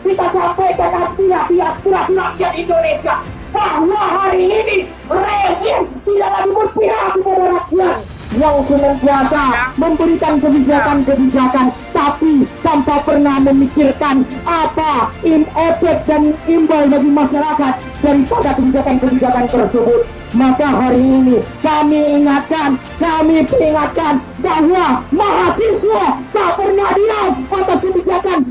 kita sampaikan aspirasi rakyat Indonesia bahwa hari ini rezim tidak lagi berpihak kepada rakyat yang senantiasa memberikan kebijakan-kebijakan tapi tanpa pernah memikirkan apa efek dan imbal bagi masyarakat daripada kebijakan-kebijakan tersebut. Maka hari ini kami peringatkan bahwa mahasiswa tak pernah diam atas kebijakan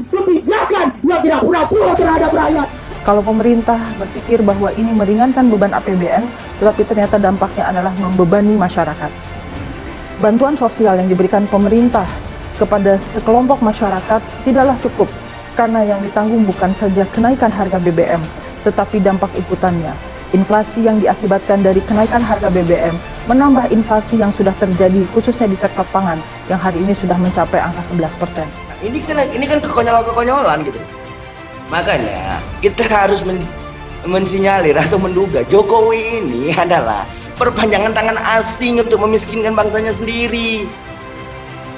yang tidak pura-pura terhadap rakyat. Kalau pemerintah berpikir bahwa ini meringankan beban APBN, tetapi ternyata dampaknya adalah membebani masyarakat. Bantuan sosial yang diberikan pemerintah kepada sekelompok masyarakat tidaklah cukup, karena yang ditanggung bukan saja kenaikan harga BBM, tetapi dampak ikutannya. Inflasi yang diakibatkan dari kenaikan harga BBM menambah inflasi yang sudah terjadi khususnya di sektor pangan yang hari ini sudah mencapai angka 11%. Ini kan kekonyolan gitu. Makanya kita harus mensinyalir atau menduga Jokowi ini adalah perpanjangan tangan asing untuk memiskinkan bangsanya sendiri.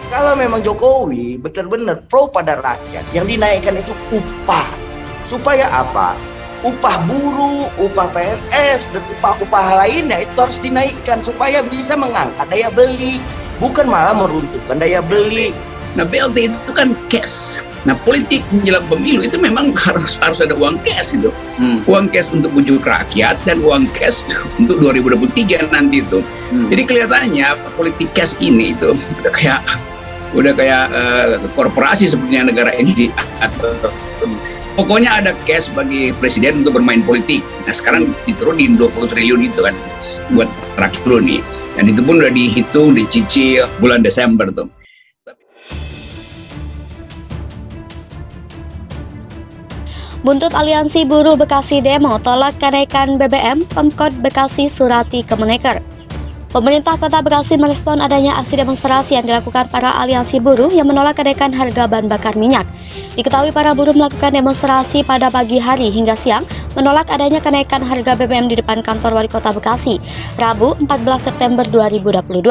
Kalau memang Jokowi benar-benar pro pada rakyat, yang dinaikkan itu upah. Supaya apa? Upah buruh, upah PNS, dan upah-upah lainnya itu harus dinaikkan supaya bisa mengangkat daya beli, bukan malah meruntuhkan daya beli. Nah, BLT itu kan cash. Nah, politik menjelang pemilu itu memang harus ada uang cash itu. Uang cash untuk bujuk rakyat dan uang cash untuk 2023 nanti itu. Jadi kelihatannya politik cash ini itu udah kayak korporasi sepertinya negara ini diatur. Pokoknya ada cash bagi presiden untuk bermain politik. Nah, sekarang diturunin 20 triliun itu kan buat rakyat dulu nih. Dan itu pun udah dihitung, dicicil bulan Desember tuh. Buntut Aliansi Buruh Bekasi demo tolak kenaikan BBM, Pemkot Bekasi surati Kemenaker. Pemerintah Kota Bekasi merespon adanya aksi demonstrasi yang dilakukan para aliansi buruh yang menolak kenaikan harga bahan bakar minyak. Diketahui para buruh melakukan demonstrasi pada pagi hari hingga siang menolak adanya kenaikan harga BBM di depan kantor Wali Kota Bekasi, Rabu 14 September 2022.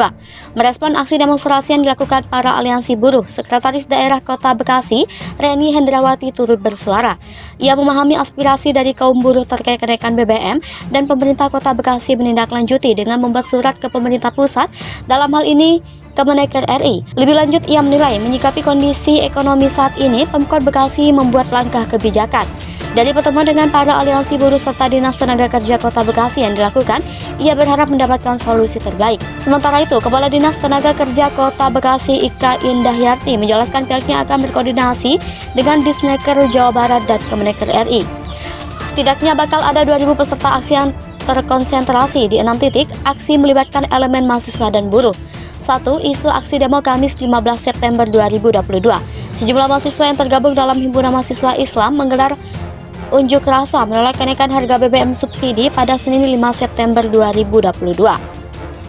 Merespon aksi demonstrasi yang dilakukan para aliansi buruh, Sekretaris Daerah Kota Bekasi, Reni Hendrawati turut bersuara. Ia memahami aspirasi dari kaum buruh terkait kenaikan BBM dan pemerintah Kota Bekasi menindaklanjuti dengan membuat surat ke pemerintah pusat, dalam hal ini Kemenaker RI. Lebih lanjut, ia menilai menyikapi kondisi ekonomi saat ini, Pemkot Bekasi membuat langkah kebijakan. Dari pertemuan dengan para aliansi buruh serta Dinas Tenaga Kerja Kota Bekasi yang dilakukan, ia berharap mendapatkan solusi terbaik. Sementara itu, Kepala Dinas Tenaga Kerja Kota Bekasi Ika Indahyarti menjelaskan pihaknya akan berkoordinasi dengan Disnaker Jawa Barat dan Kemenaker RI. Setidaknya bakal ada 2.000 peserta aksi yang terkonsentrasi di 6 titik aksi melibatkan elemen mahasiswa dan buruh. 1. Isu aksi demo Kamis 15 September 2022. Sejumlah mahasiswa yang tergabung dalam Himpunan Mahasiswa Islam menggelar unjuk rasa menolak kenaikan harga BBM subsidi pada Senin 5 September 2022.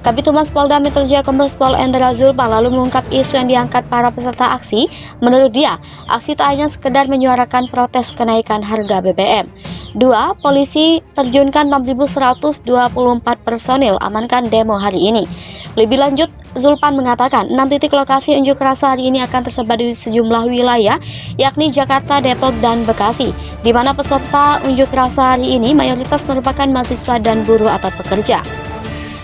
Kabid Humas Polda Metro Jaya Kombes Pol Endra Zulpan lalu mengungkap isu yang diangkat para peserta aksi. Menurut dia, aksi tak hanya sekedar menyuarakan protes kenaikan harga BBM. 2. Polisi terjunkan 6.124 personil amankan demo hari ini. Lebih lanjut, Zulpan mengatakan 6 titik lokasi unjuk rasa hari ini akan tersebar di sejumlah wilayah, yakni Jakarta, Depok, dan Bekasi, di mana peserta unjuk rasa hari ini mayoritas merupakan mahasiswa dan buruh atau pekerja.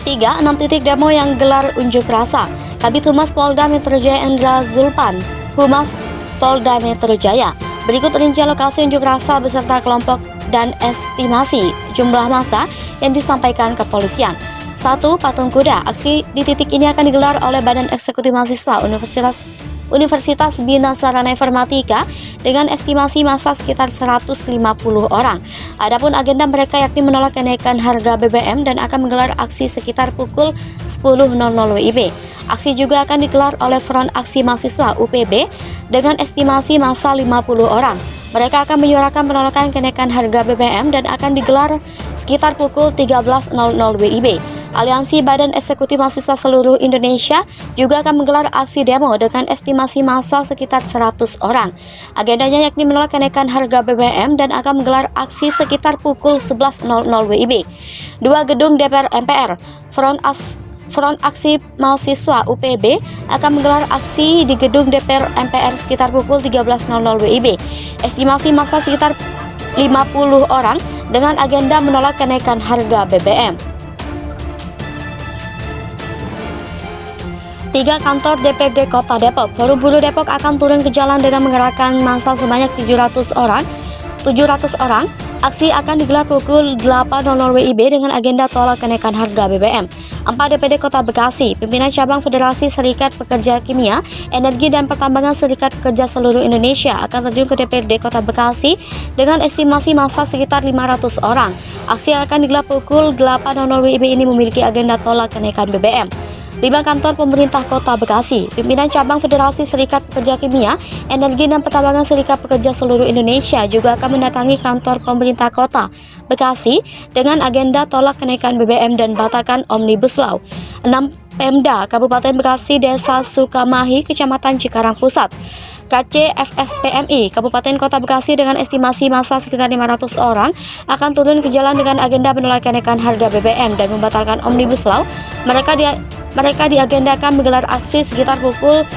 3. 6 titik demo yang gelar unjuk rasa. Kabid Humas Polda Metro Jaya Endra Zulpan, Humas Polda Metro Jaya. Berikut rincian lokasi unjuk rasa beserta kelompok dan estimasi jumlah massa yang disampaikan kepolisian. 1. Patung Kuda. Aksi di titik ini akan digelar oleh Badan Eksekutif Mahasiswa Universitas Bina Sarana Informatika dengan estimasi massa sekitar 150 orang. Adapun agenda mereka yakni menolak kenaikan harga BBM dan akan menggelar aksi sekitar pukul 10.00 WIB. Aksi juga akan digelar oleh Front Aksi Mahasiswa UPB dengan estimasi massa 50 orang. Mereka akan menyuarakan penolakan kenaikan harga BBM dan akan digelar sekitar pukul 13.00 WIB. Aliansi Badan Eksekutif Mahasiswa Seluruh Indonesia juga akan menggelar aksi demo dengan estimasi massa sekitar 100 orang. Agendanya yakni menolak kenaikan harga BBM dan akan menggelar aksi sekitar pukul 11.00 WIB. 2 gedung DPR MPR, Front Aksi Mahasiswa UPB akan menggelar aksi di gedung DPR MPR sekitar pukul 13.00 WIB. Estimasi massa sekitar 50 orang dengan agenda menolak kenaikan harga BBM. 3 kantor DPRD Kota Depok. Forum Buruh Depok akan turun ke jalan dengan mengerahkan massa sebanyak 700 orang. Aksi akan digelar pukul 8.00 WIB dengan agenda tolak kenaikan harga BBM. 4 DPD Kota Bekasi, pimpinan cabang Federasi Serikat Pekerja Kimia, Energi dan Pertambangan Serikat Pekerja seluruh Indonesia akan terjun ke DPRD Kota Bekasi dengan estimasi massa sekitar 500 orang. Aksi yang akan digelar pukul 8.00 WIB ini memiliki agenda tolak kenaikan BBM. 5 kantor pemerintah Kota Bekasi, pimpinan cabang Federasi Serikat Pekerja Kimia, Energi dan Pertambangan Serikat Pekerja seluruh Indonesia juga akan mendatangi kantor pemerintah Kota Bekasi dengan agenda tolak kenaikan BBM dan batalkan Omnibus Law. 6 Pemda Kabupaten Bekasi, Desa Sukamahi, Kecamatan Cikarang Pusat, KCFSPMI Kabupaten Kota Bekasi dengan estimasi massa sekitar 500 orang akan turun ke jalan dengan agenda menolak kenaikan harga BBM dan membatalkan Omnibus Law. Mereka diagendakan menggelar aksi sekitar pukul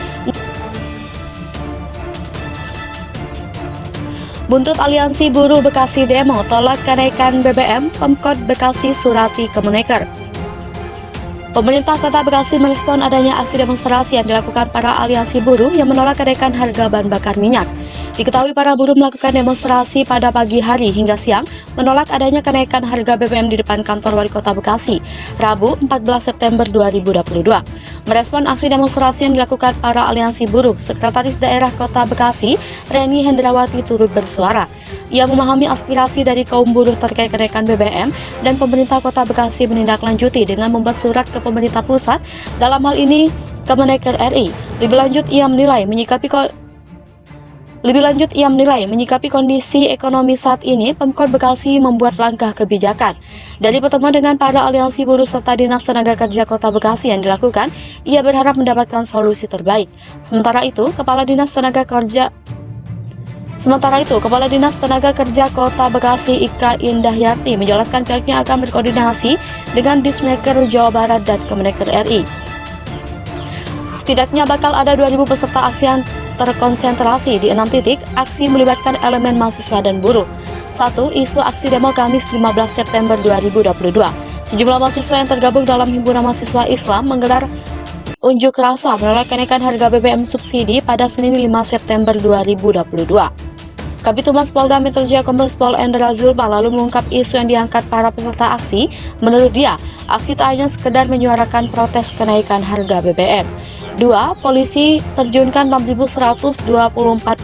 Buntut Aliansi Buruh Bekasi demo tolak kenaikan BBM, Pemkot Bekasi surati Kemenaker. Pemerintah Kota Bekasi merespon adanya aksi demonstrasi yang dilakukan para aliansi buruh yang menolak kenaikan harga bahan bakar minyak. Diketahui para buruh melakukan demonstrasi pada pagi hari hingga siang menolak adanya kenaikan harga BBM di depan kantor Wali Kota Bekasi, Rabu 14 September 2022. Merespon aksi demonstrasi yang dilakukan para aliansi buruh, Sekretaris Daerah Kota Bekasi, Reni Hendrawati turut bersuara. Ia memahami aspirasi dari kaum buruh terkait kenaikan BBM dan pemerintah Kota Bekasi menindaklanjuti dengan membuat surat ke pemerintah pusat, dalam hal ini Kemenaker RI. Lebih lanjut ia menilai menyikapi kondisi ekonomi saat ini, Pemkot Bekasi membuat langkah kebijakan. Dari pertemuan dengan para aliansi buruh serta Dinas Tenaga Kerja Kota Bekasi yang dilakukan, ia berharap mendapatkan solusi terbaik. Sementara itu, Kepala Dinas Tenaga Kerja Kota Bekasi Ika Indahyarti menjelaskan pihaknya akan berkoordinasi dengan Disnaker Jawa Barat dan Kemenaker RI. Setidaknya bakal ada 2.000 peserta aksi yang terkonsentrasi di 6 titik. Aksi melibatkan elemen mahasiswa dan buruh. 1. Isu aksi demo Kamis 15 September 2022. Sejumlah mahasiswa yang tergabung dalam Himpunan Mahasiswa Islam menggelar unjuk rasa menolak kenaikan harga BBM subsidi pada Senin 5 September 2022. Kabid Humas Polda Metro Jaya Kombes Pol Endra Zulpan lalu mengungkap isu yang diangkat para peserta aksi. Menurut dia, aksi tak hanya sekedar menyuarakan protes kenaikan harga BBM. 2. Polisi terjunkan 6.124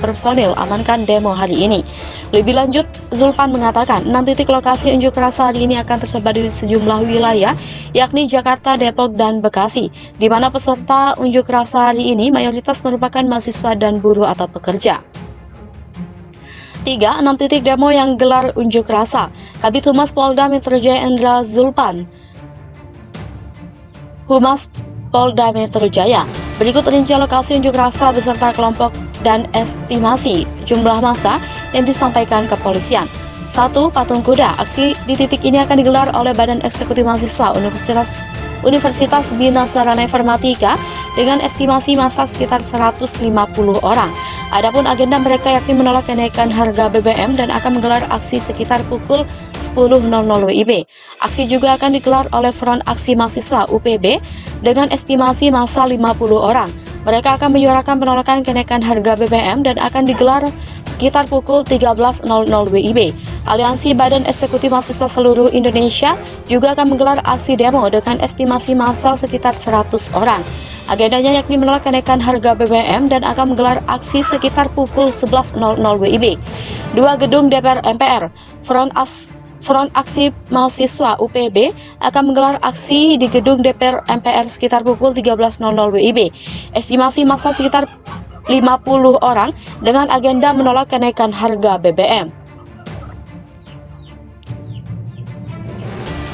personil amankan demo hari ini. Lebih lanjut, Zulpan mengatakan 6 titik lokasi unjuk rasa hari ini akan tersebar di sejumlah wilayah, yakni Jakarta, Depok, dan Bekasi, di mana peserta unjuk rasa hari ini mayoritas merupakan mahasiswa dan buruh atau pekerja. 3. 6 titik demo yang gelar unjuk rasa. Kabid Humas Polda Metro Jaya Endra Zulpan, Humas Polda Metro Jaya. Berikut rincian lokasi unjuk rasa beserta kelompok dan estimasi jumlah massa yang disampaikan kepolisian. 1. Patung Kuda. Aksi di titik ini akan digelar oleh Badan Eksekutif Mahasiswa Universitas Bina Sarana Informatika dengan estimasi massa sekitar 150 orang. Adapun agenda mereka yakni menolak kenaikan harga BBM dan akan menggelar aksi sekitar pukul 10.00 WIB. Aksi juga akan digelar oleh Front Aksi Mahasiswa UPB dengan estimasi massa 50 orang. Mereka akan menyuarakan penolakan kenaikan harga BBM dan akan digelar sekitar pukul 13.00 WIB. Aliansi Badan Eksekutif Mahasiswa seluruh Indonesia juga akan menggelar aksi demo dengan estimasi massa sekitar 100 orang. Agendanya yakni menolak kenaikan harga BBM dan akan menggelar aksi sekitar pukul 11.00 WIB. 2 gedung DPR MPR, Front Aksi Mahasiswa UPB akan menggelar aksi di gedung DPR MPR sekitar pukul 13.00 WIB. Estimasi massa sekitar 50 orang dengan agenda menolak kenaikan harga BBM.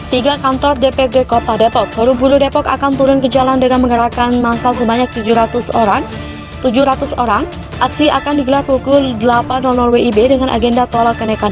3 kantor DPRD Kota Depok. Forum Buruh Depok akan turun ke jalan dengan mengerahkan massa sebanyak 700 orang. Aksi akan digelar pukul 8.00 WIB dengan agenda tolak kenaikan